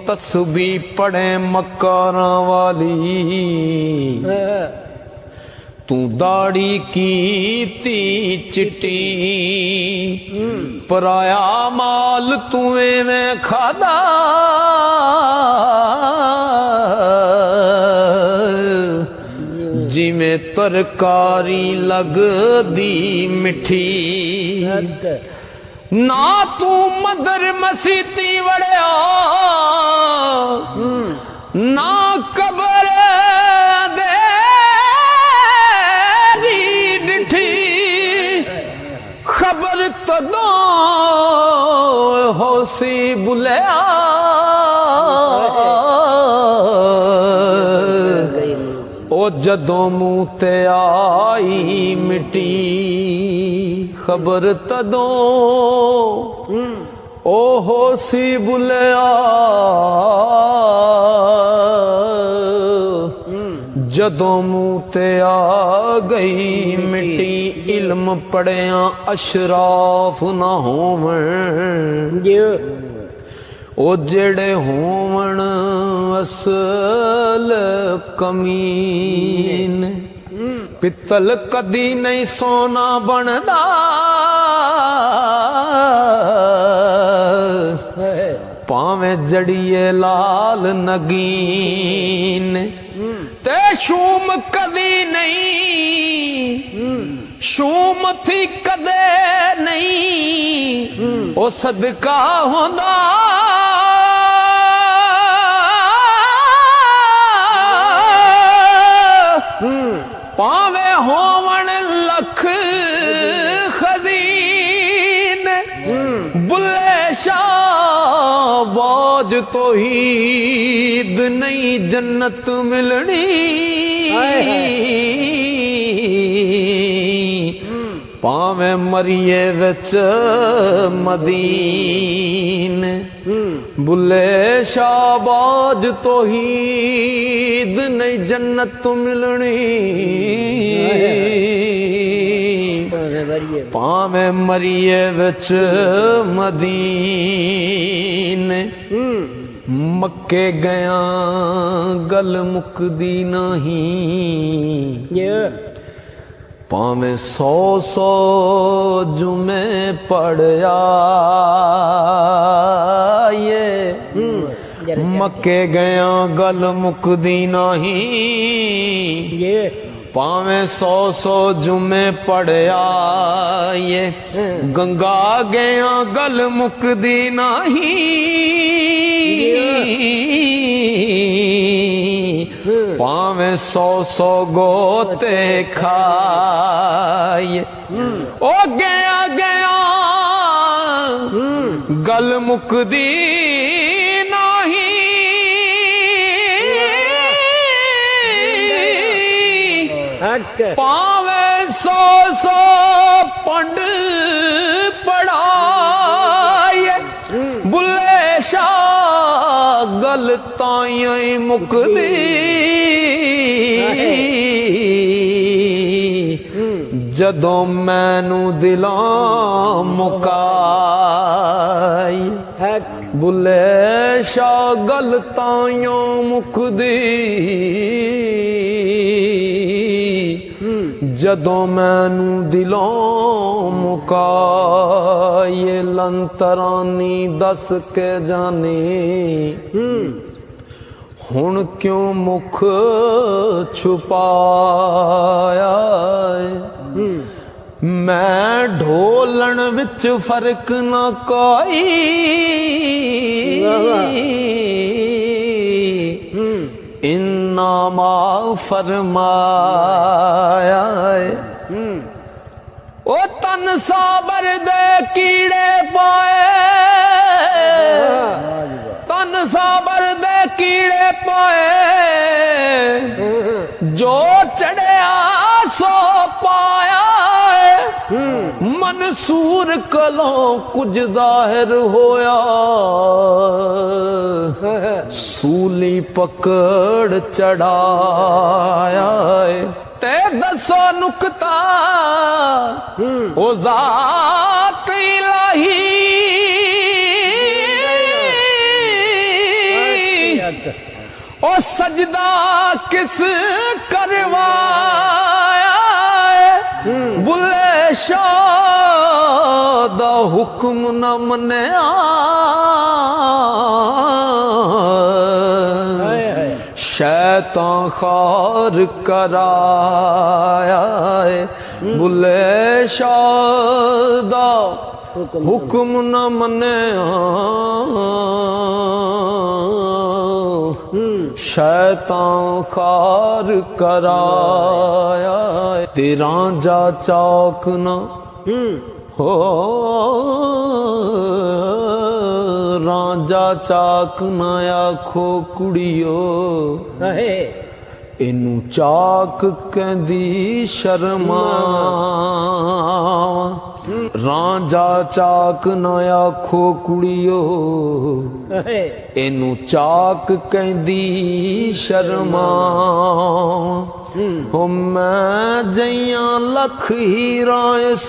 तस्बीह पढ़े मकारा वाली, तू दाढ़ी कीती चिट्टी, पराया माल तू एवें खादा, जिमें तरकारी लगदी मिठी। ना तू मदर मसीती वड़िया, ना कबर देरी डिठी, खबर तदों होसी बुलिया, ओ जदों मुंह ते आई मिट्टी, खबर तदों ओ होसी बुलिया, जदों मुंह ते आ गई मिट्टी। इल्म पढ़िया अशराफ ना होवण, ओ जेड़े होवण असल कमीन, पित्तल कदी नहीं सोना बनदा, पावे जड़िए लाल नगीन, ते शूम कदी नहीं, शूम थी कदे नहीं, ओ सदका होंदा, पावे होवण लख खजीन, बुल्ले शाह बाज तो हीद नहीं जन्नत मिलनी, पावे मरिए विच मदीन, बुल्ले शाहबाज तो हीद नहीं जन्नत मिलनी, पावे मरिए विच मदीन। मक्के गया गल मुकदी नहीं, पावे 100 जुमे पढ़या, ये मक्के गया गल मुकदी नहीं, पावे 100 जुमे पढ़या, ये गंगा गया गल मुकदी नहीं, पावे 100 गोते खाए, ओ गया गया गल मुकदी नहीं, पावे 100 पंड पढ़ाए, बुल्ले शाह गल ताई मुकदी, जदों मैनू दिलां मुकाई, बुल्ले शाह गल ताइयों मुकदी, जदों मैनू दिलों मुकाए। लंतरानी दस के जाने हुण क्यों मुख छुपाया, मैं ढोलन विच फर्क ना कोई, इन्ना मां फरमाया, ओ तन साबर दे कीड़े पाए, तन साबर दे कीड़े पाए, जो चढ़िया सो पाया, मंसूर कलों कुछ जाहिर होया, सूली पकड़ चढ़ाया, ते दसो नुकता ओ जात इलाही, ओ सजदा किस करवाया बुले शाह दा हुक्म न मन्या शैतान खार कराया बुले शाह दा हुक्म न मन्या शैतान खार कराया तेरा जा चौक न हो राजा चाक न आखो कुड़ियो इनू चाक कहंदी शर्मा राजा चाक न आखो कुड़ियो इनू चाक कहंदी शर्मा हो मैं जइयां लख हीरा इस